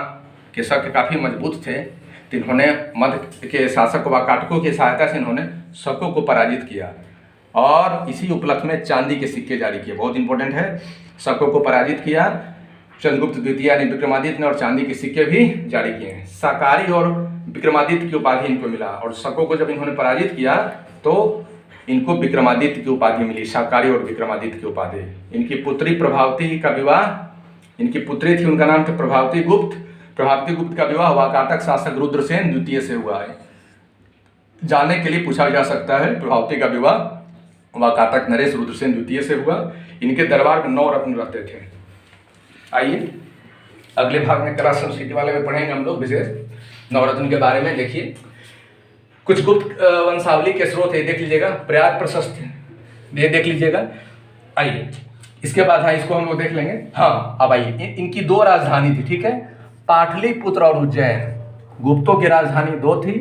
के शक काफ़ी मजबूत थे, तो इन्होंने मध्य के शासक वाकाटकों की सहायता से इन्होंने शकों को पराजित किया और इसी उपलक्ष्य में चांदी के सिक्के जारी किए। बहुत इंपॉर्टेंट है, शकों को पराजित किया चंद्रगुप्त द्वितीय ने, विक्रमादित्य ने, और चांदी के सिक्के भी जारी किए हैं। शाकाहारी और विक्रमादित्य की उपाधि इनको मिला। और शकों को जब इन्होंने पराजित किया तो इनको विक्रमादित्य की उपाधि मिली, शाकाहारी और विक्रमादित्य की उपाधि। इनकी पुत्री प्रभावती का विवाह, इनकी पुत्री थी, उनका नाम था प्रभावती गुप्त। प्रभावती गुप्त का विवाह वाकाटक शासक रुद्रसेन द्वितीय से हुआ है। जानने के लिए पूछा जा सकता है, प्रभावती का विवाह वाकाटक नरेश रुद्रसेन द्वितीय से हुआ। इनके दरबार में 9 रत्न रहते थे। आइए अगले भाग में कला संस्कृति वाले में पढ़ेंगे हम लोग विशेष 9 रत्न के बारे में। देखिए कुछ गुप्त वंशावली के स्रोत है, देख लीजिएगा। प्रयाग प्रशस्ति ये देख लीजिएगा। आइए इसके बाद हाँ इसको हम लोग देख लेंगे। हाँ अब आइए, इनकी 2 राजधानी थी, ठीक है, पाटलिपुत्र और उज्जैन। गुप्तों की राजधानी 2 थी,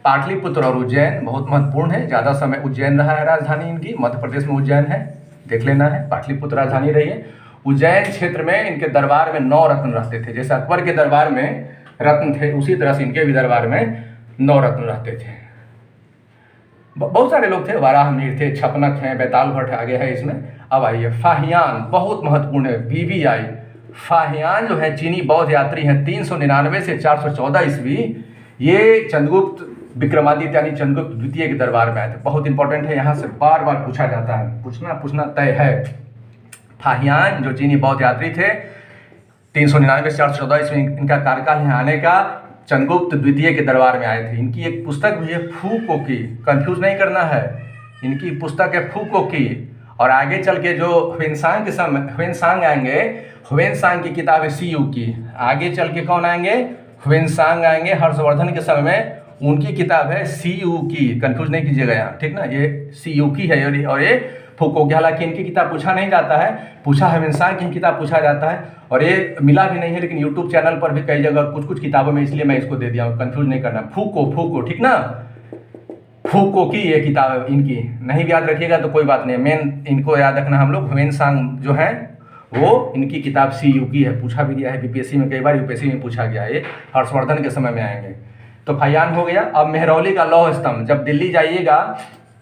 पाटलिपुत्र और उज्जैन। बहुत महत्वपूर्ण है, ज़्यादा समय उज्जैन रहा है राजधानी इनकी, मध्य प्रदेश में उज्जैन है, देख लेना है। पाटलिपुत्र राजधानी रही है। उज्जैन क्षेत्र में इनके दरबार में 9 रत्न रहते थे। जैसे अकबर के दरबार में रत्न थे, उसी तरह से इनके भी दरबार में 9 रत्न रहते थे। बहुत सारे लोग थे, वाराहमीर थे, छपनक हैं, बैताल भट्ट आगे है इसमें। अब आइए फाहियान, बहुत महत्वपूर्ण है, BBI। फाहियान जो है चीनी बौद्ध यात्री हैं, 399 से 414 ईस्वी। ये चंद्रगुप्त विक्रमादित्य यानी चंद्रगुप्त द्वितीय के दरबार में आए थे। बहुत इंपॉर्टेंट है, यहाँ से बार बार पूछा जाता है, पूछना तय है। फाहियान जो चीनी बौद्ध यात्री थे, 399 से 414 ईस्वी इनका कार्यकाल यहाँ आने का, चंद्रगुप्त द्वितीय के दरबार में आए थे। इनकी एक पुस्तक भी है फूको की, कंफ्यूज नहीं करना है, इनकी पुस्तक है फूको की, और आगे चल के जो ह्वेनसांग आएंगे, ह्वेनसांग की किताब है सीयू की। आगे चल के कौन आएंगे? ह्वेनसांग आएंगे हर्षवर्धन के समय में, उनकी किताब है सीयू की, कंफ्यूज नहीं कीजिएगा यहाँ, ठीक ना। ये सीयू की है और ये फूको की। हालांकि इनकी किताब पूछा नहीं जाता है, पूछा ह्वेनसांग की किताब पूछा जाता है, और ये मिला भी नहीं है, लेकिन यूट्यूब चैनल पर भी कई जगह कुछ किताबों में, इसलिए मैं इसको दे दिया हूँ, कंफ्यूज नहीं करना। फूको, ठीक ना, फूको की ये किताब इनकी। नहीं याद रखिएगा तो कोई बात नहीं, मेन इनको याद रखना हम लोग। ह्वेनसांग जो है वो इनकी किताब सीयू की है, पूछा भी गया है बीपीएससी में कई बार, यूपीएससी में पूछा गया है, ये हर्षवर्धन के समय में आएंगे। तो फयान हो गया। अब मेहरौली का लौह स्तंभ, जब दिल्ली जाइएगा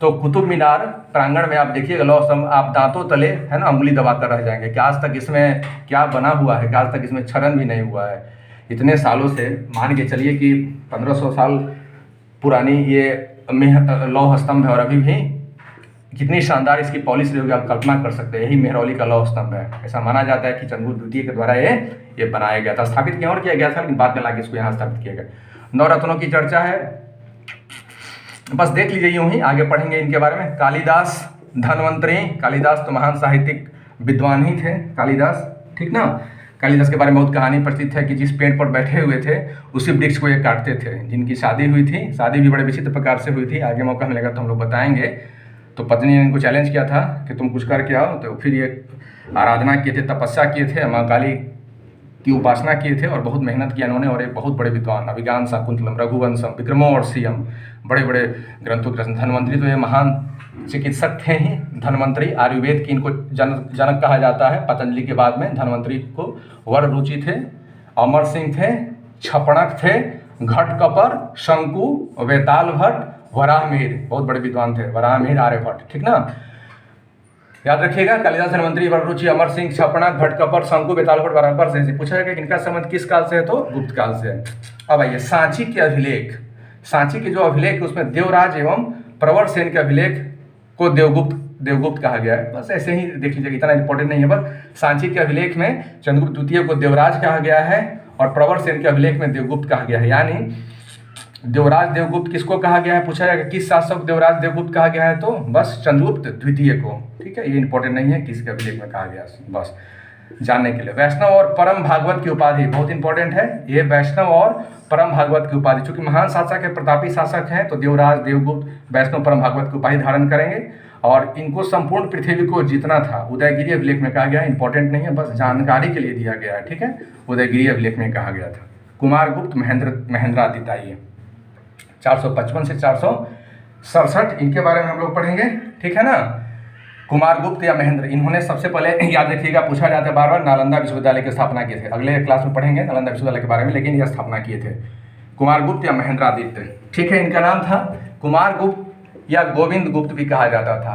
तो कुतुब मीनार प्रांगण में आप देखिएगा लौह स्तंभ, आप दांतों तले है ना उंगली दबाकर रह जाएंगे कि आज तक इसमें क्या बना हुआ है, कि आज तक इसमें क्षरण भी नहीं हुआ है। इतने सालों से मान के चलिए कि 1500 साल पुरानी ये लौह स्तंभ है, और अभी भी कितनी शानदार इसकी पॉलिश रही होगी आप कल्पना कर सकते हैं। यही मेहरौली का लौह स्तंभ है। ऐसा माना जाता है कि चंद्रगुप्त द्वितीय के द्वारा ये बनाया गया था, स्थापित किया और किया गया था, लेकिन बाद में लाके इसको यहाँ स्थापित किया गया। नवरत्नों की चर्चा है, बस देख लीजिए यूं ही, आगे पढ़ेंगे इनके बारे में। कालिदास धनवंतरी, कालिदास तो महान साहित्यिक विद्वान ही थे कालिदास, ठीक ना। कालिदास के बारे में बहुत कहानी प्रचलित है कि जिस पेड़ पर बैठे हुए थे उसी वृक्ष को ये काटते थे। जिनकी शादी हुई थी, शादी भी बड़े विचित्र प्रकार से हुई थी, आगे मौका मिलेगा तो हम लोग बताएंगे। तो पत्नी ने इनको चैलेंज किया था कि तुम कुछ करके आओ, तो फिर ये आराधना किए थे, तपस्या किए थे, माँ काली की उपासना किए थे, और बहुत मेहनत किया इन्होंने, और एक बहुत बड़े विद्वान, अभिज्ञान शाकुंतलम, रघुवंशम, विक्रमोर्वशीयम, बड़े बड़े ग्रंथों के। धन्वंतरी तो ये महान चिकित्सक थे ही, धन्वंतरी आयुर्वेद की इनको जनक कहा जाता है। पतंजलि के बाद में धन्वंतरी को वर रुचि थे, अमर सिंह थे, छपणक थे, घटकपर, शंकु, वेताल भट्ट, वराहमिहिर, बहुत बड़े विद्वान थे, वराहमिहिर, आर्यभट्ट, ठीक ना। याद रखिएगा, कालिदास, धन्वंतरी, वररुचि, अमर सिंह, छपणक, घटकपर, शंकु, वेतालभट्ट, वराहमिहिर से पूछा जाएगा कि इनका संबंध किस काल से है, तो गुप्त काल से है। अब आइए सांची के अभिलेख, सांची के जो अभिलेख उसमें देवराज एवं प्रवर सेन के अभिलेख को देवगुप्त कहा गया है। बस ऐसे ही देख लीजिएगा, इतना इंपॉर्टेंट नहीं है। बस सांची के अभिलेख में चंद्रगुप्त द्वितीय को देवराज कहा गया है, और प्रवर सेन के अभिलेख में देवगुप्त कहा गया है। यानी देवराज देवगुप्त किसको कहा गया है, पूछा जाएगा किस शासक देवराज देवगुप्त कहा गया है, तो बस चंद्रगुप्त द्वितीय को, ठीक है। ये इंपॉर्टेंट नहीं है किसके अभिलेख में कहा गया, बस जानने के लिए। वैष्णव और परम भागवत की उपाधि बहुत इंपॉर्टेंट है। ये वैष्णव और परम भागवत की उपाधि, चूंकि महान शासक है, प्रतापी शासक हैं, तो देवराज देवगुप्त वैष्णव परम भागवत की उपाधि धारण करेंगे, और इनको संपूर्ण पृथ्वी को जीतना था। उदयगिरी अभिलेख में कहा गया है, इंपॉर्टेंट नहीं है, बस जानकारी के लिए दिया गया है, ठीक है। उदयगिरी अभिलेख में कहा गया था। कुमारगुप्त महेंद्रादित्य, आइए 455 से 467 इनके बारे में हम लोग पढ़ेंगे, ठीक है ना। कुमारगुप्त या महेंद्र, इन्होंने सबसे पहले याद रखिएगा, पूछा जाता है बार बार, नालंदा विश्वविद्यालय की स्थापना किए थे। अगले क्लास में पढ़ेंगे नालंदा विश्वविद्यालय के बारे में, लेकिन यह स्थापना किए थे कुमारगुप्त या महेंद्रादित्य, ठीक है। इनका नाम था कुमारगुप्त या गोविंद गुप्त भी कहा जाता था।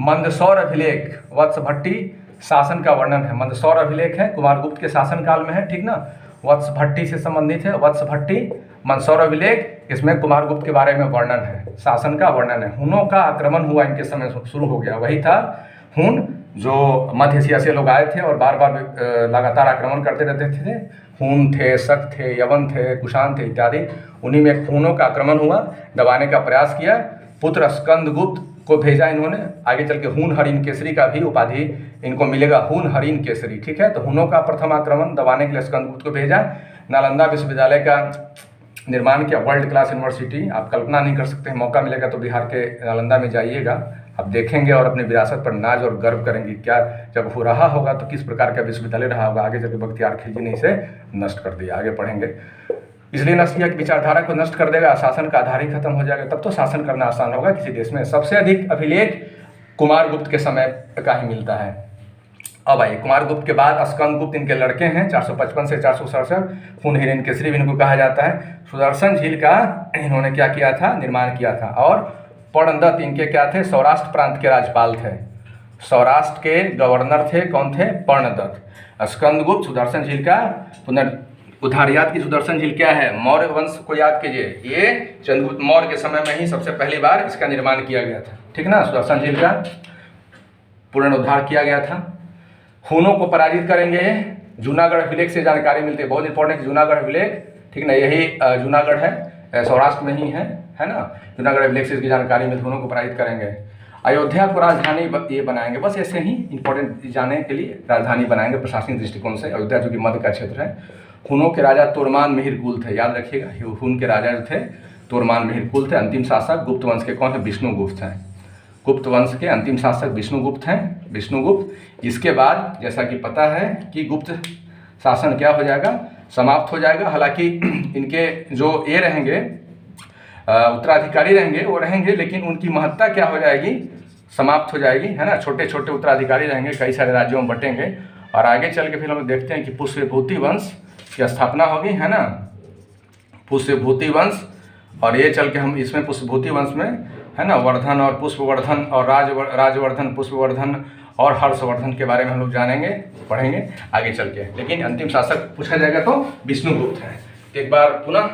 मंदसौर अभिलेख वत्सभट्टी शासन का वर्णन है। मंदसौर अभिलेख है, कुमारगुप्त के शासनकाल में है, ठीक ना। वत्सभट्टी से संबंधित है, वत्सभट्टी, मंदसौर अभिलेख, इसमें कुमारगुप्त के बारे में वर्णन है, शासन का वर्णन है। हुनों का आक्रमण हुआ इनके समय शुरू हो गया, वही था हुन, जो मध्य एशिया से लोग आए थे और बार बार लगातार आक्रमण करते रहते थे। हुन थे, शक थे, यवन थे, कुषाण थे इत्यादि। उन्हीं में हुनों का आक्रमण हुआ, दबाने का प्रयास किया। पुत्र स्कंदगुप्त को भेजा इन्होंने, आगे चल के हुन हरिन केसरी का भी उपाधि इनको मिलेगा, हुन हरिन केसरी, ठीक है। तो हुनों का प्रथम आक्रमण दबाने के लिए स्कंदगुप्त को भेजा। नालंदा विश्वविद्यालय का निर्माण किया, वर्ल्ड क्लास यूनिवर्सिटी, आप कल्पना नहीं कर सकते। मौका मिलेगा तो बिहार के नालंदा में जाइएगा, आप देखेंगे और अपनी विरासत पर नाज और गर्व करेंगे। क्या जब हो रहा होगा तो किस प्रकार का विश्वविद्यालय रहा होगा। आगे जब बख्तियार खिलजी ने इसे नष्ट कर दिया, आगे पढ़ेंगे। इसलिए नष्ट किया कि विचारधारा को नष्ट कर देगा, शासन का आधार ही खत्म हो जाएगा, तब तो शासन करना आसान होगा किसी देश में। सबसे अधिक अभिलेख कुमारगुप्त के समय का ही मिलता है। अब आइए, कुमारगुप्त के बाद स्कंदगुप्त इनके लड़के हैं, 455 से 467, हुन हिरन केसरी भी इनको कहा जाता है। सुदर्शन झील का इन्होंने क्या किया था, निर्माण किया था। और पर्णदत्त इनके क्या थे, सौराष्ट्र प्रांत के राज्यपाल थे, सौराष्ट्र के गवर्नर थे, कौन थे, पर्णदत्त। स्कंदगुप्त सुदर्शन झील का उधार याद की, सुदर्शन झील क्या है, मौर्य वंश को याद कीजिए। ये चंद्रगुप्त मौर्य के समय में ही सबसे पहली बार इसका निर्माण किया गया था, ठीक ना। सुदर्शन झील का पुनरुद्धार किया गया था। हुनों को पराजित करेंगे, जूनागढ़ अभिलेख से जानकारी मिलती है, बहुत इंपॉर्टेंट जूनागढ़ अभिलेख, ठीक ना। यही जूनागढ़ है, सौराष्ट्र में ही है। है ना। जूनागढ़ अभिलेख की जानकारी में दोनों को पराजित करेंगे। अयोध्या को राजधानी ये बनाएंगे, बस ऐसे ही इंपॉर्टेंट जाने के लिए राजधानी बनाएंगे प्रशासनिक दृष्टिकोण से। अयोध्या जो कि मध्य का क्षेत्र है। हुनों के राजा तोरमान मिहिर कुल थे, याद रखिएगा। हुन के राजा जो थे तोरमान मिहिर कुल थे। अंतिम शासक गुप्त वंश के कौन है? विष्णुगुप्त हैं। गुप्त वंश के अंतिम शासक विष्णुगुप्त हैं, विष्णुगुप्त। इसके बाद जैसा कि पता है कि गुप्त शासन क्या हो जाएगा? समाप्त हो जाएगा। हालांकि इनके जो ये रहेंगे उत्तराधिकारी रहेंगे, वो रहेंगे, लेकिन उनकी महत्ता क्या हो जाएगी? समाप्त हो जाएगी, है ना। छोटे छोटे उत्तराधिकारी रहेंगे, कई सारे राज्यों में बटेंगे। और आगे चल के फिर हम देखते हैं कि पुष्यभूति वंश की स्थापना होगी, है ना। पुष्यभूति वंश, और ये चल के हम इसमें पुष्यभूति वंश में, है ना, वर्धन और पुष्पवर्धन और राजवर्धन, पुष्पवर्धन और हर्षवर्धन के बारे में हम लोग जानेंगे, पढ़ेंगे आगे चल के। लेकिन अंतिम शासक पूछा जाएगा तो विष्णुगुप्त है। एक बार पुनः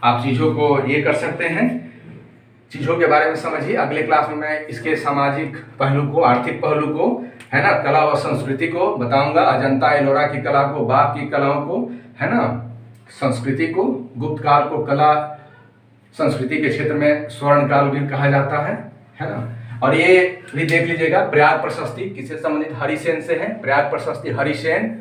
आप चीज़ों को ये कर सकते हैं, चीज़ों के बारे में समझिए। अगले क्लास में मैं इसके सामाजिक पहलू को, आर्थिक पहलू को, है ना, कला व संस्कृति को बताऊंगा। अजंता एलोरा की कला को, बाघ की कलाओं को, है ना, संस्कृति को, गुप्त काल को कला संस्कृति के क्षेत्र में स्वर्ण काल भी कहा जाता है ना। और ये भी देख लीजिएगा, प्रयाग प्रशस्ति किससे संबंधित? हरिसेन से है। प्रयाग प्रशस्ति हरिसेन,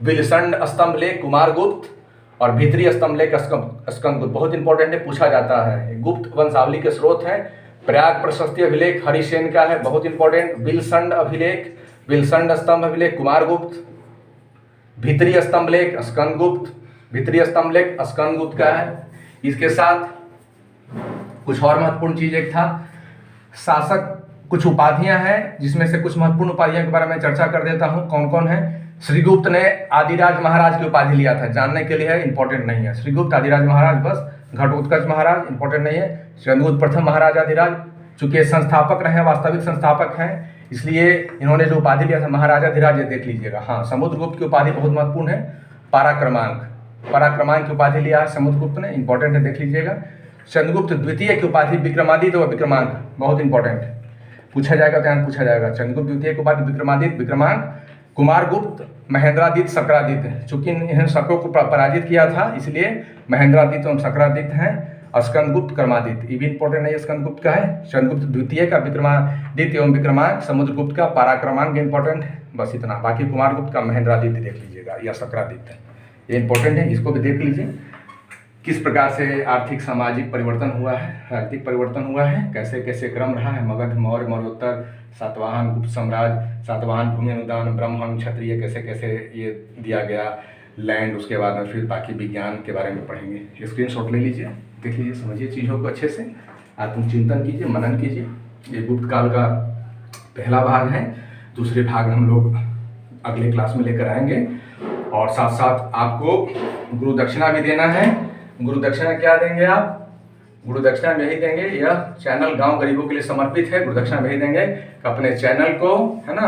विलसंड स्तंभ लेख कुमारगुप्त और भीतरी स्तंभ लेख स्कंदगुप्त। बहुत इंपॉर्टेंट है, पूछा जाता है। गुप्त वंशावली के स्रोत हैं। प्रयाग प्रशस्ति अभिलेख हरिसेन का है, बहुत इंपॉर्टेंट। विलसंड अभिलेख, विलसंड स्तंभ अभिलेख कुमारगुप्त। भीतरी स्तंभ लेख स्कंदगुप्त, भीतरी स्तंभ लेख स्कंदगुप्त का है। इसके साथ कुछ और महत्वपूर्ण चीज एक था, शासक कुछ उपाधियां हैं, जिसमें से कुछ महत्वपूर्ण उपाधियों के बारे में चर्चा कर देता हूं। कौन कौन है? श्रीगुप्त ने आदिराज महाराज की उपाधि लिया था, जानने के लिए है, इंपॉर्टेंट नहीं है। श्रीगुप्त आदिराज महाराज, बस। घटोत्कच महाराज, इंपॉर्टेंट नहीं है। चंद्रगुप्त प्रथम महाराज आदिराज, चूंकि संस्थापक रहे, वास्तविक संस्थापक हैं, इसलिए इन्होंने जो उपाधि लिया था महाराजाधिराज, ये देख लीजिएगा। हाँ, समुद्रगुप्त की उपाधि बहुत महत्वपूर्ण है, पराक्रमांक, पराक्रमांक की उपाधि लिया है समुद्रगुप्त ने, इंपॉर्टेंट है, देख लीजिएगा। चंद्रगुप्त द्वितीय की उपाधि विक्रमादित्य व विक्रमांक, बहुत इंपॉर्टेंट, पूछा जाएगा तो यहाँ पूछा जाएगा। चंद्रगुप्त द्वितीय की उपाधि विक्रमादित्य, विक्रमांक। कुमारगुप्त महेंद्रादित्य, शक्रादित्य, चूंकि इन शकों को पराजित किया था, इसलिए महेंद्रादित्य एवं शक्रादित्य हैं। स्कंदगुप्त कर्मादित्य, ये भी इंपॉर्टेंट है, स्कंदगुप्त का है। चंद्रगुप्त द्वितीय का विक्रमादित्य एवं विक्रमांक, समुद्रगुप्त का पराक्रमांक इंपॉर्टेंट है, बस इतना। बाकी कुमारगुप्त का महेंद्रादित्य देख लीजिएगा या शक्रादित्य, ये इंपॉर्टेंट है, इसको भी देख लीजिए। किस प्रकार से आर्थिक सामाजिक परिवर्तन हुआ है, राजनीतिक परिवर्तन हुआ है, कैसे कैसे क्रम रहा है, मगध, मौर्य, मौर्योत्तर, सातवाहन, गुप्त साम्राज्य, सातवाहन, भूमि अनुदान, ब्राह्मण, क्षत्रिय, कैसे कैसे ये दिया गया, लैंड। उसके बाद में फिर बाकी विज्ञान के बारे में पढ़ेंगे। स्क्रीनशॉट ले लीजिए, देख लीजिए, समझिए चीज़ों को अच्छे से, आत्मचिंतन कीजिए, मनन कीजिए। ये गुप्त काल का पहला भाग है, दूसरे भाग हम लोग अगले क्लास में लेकर आएंगे। और साथ साथ आपको गुरु दक्षिणा भी देना है। गुरु दक्षिणा क्या देंगे आप? गुरु दक्षिणा में यही देंगे, यह चैनल गांव गरीबों के लिए समर्पित है। गुरु दक्षिणा में यही देंगे कि अपने चैनल को, है ना,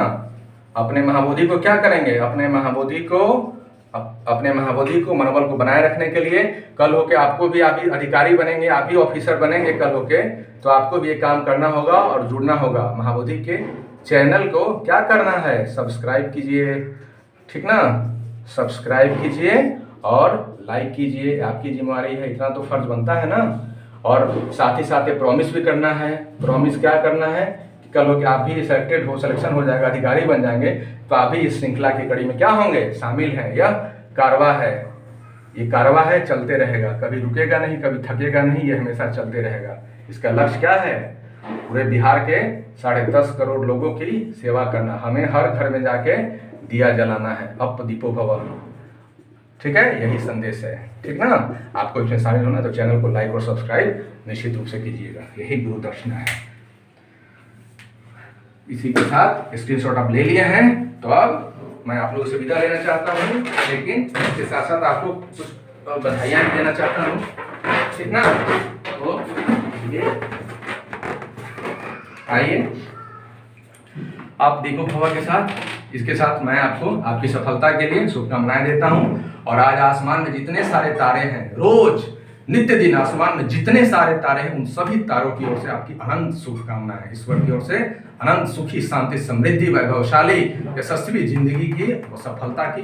अपने महाबोधि को क्या करेंगे? अपने महाबोधि को मनोबल को बनाए रखने के लिए कल होके आपको भी, आप भी अधिकारी बनेंगे, आप भी ऑफिसर बनेंगे कल होके, तो आपको भी ये काम करना होगा और जुड़ना होगा। महाबोधि के चैनल को क्या करना है? सब्सक्राइब कीजिए, ठीक ना, सब्सक्राइब कीजिए और लाइक कीजिए, आपकी जिम्मेवारी है, इतना तो फर्ज बनता है ना। और साथ ही साथ ये प्रॉमिस भी करना है। प्रॉमिस क्या करना है कि कल हो कि आप भी सिलेक्टेड हो, सिलेक्शन हो जाएगा, अधिकारी बन जाएंगे, तो आप भी इस श्रृंखला की कड़ी में क्या होंगे? शामिल हैं। यह कारवा है, ये कारवा है, चलते रहेगा, कभी रुकेगा नहीं, कभी थकेगा नहीं, ये हमेशा चलते रहेगा। इसका लक्ष्य क्या है? पूरे बिहार के 10.5 करोड़ लोगों की सेवा करना। हमें हर घर में जाके दिया जलाना है, अप दीपो भव, ठीक है, यही संदेश है, ठीक ना। आपको इसमें शामिल होना तो चैनल को लाइक और सब्सक्राइब निश्चित रूप से कीजिएगा, यही गुरु दक्षिणा है। इसी के साथ स्क्रीनशॉट आप ले लिए हैं, तो अब मैं आप लोगों से विदा लेना चाहता हूँ, लेकिन इसके साथ साथ आपको कुछ बधाइयाँ भी देना चाहता हूँ, ठीक ना। तो आइए आप दीपो भव के साथ, इसके साथ मैं आपको आपकी सफलता के लिए शुभकामनाएं देता हूं। और आज आसमान में जितने सारे तारे हैं, रोज नित्य दिन आसमान में जितने सारे तारे हैं, उन सभी तारों की ओर से आपकी अनंत शुभकामनाएं, ईश्वर की ओर से अनंत सुखी, शांति, समृद्धि, वैभवशाली, यशस्वी जिंदगी की और सफलता की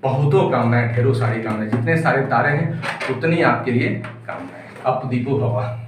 बहुतों कामनाएं, ढेरों सारी कामनाएं। जितने सारे तारे हैं उतनी आपके लिए कामनाएं। अब तो दीपू भवा।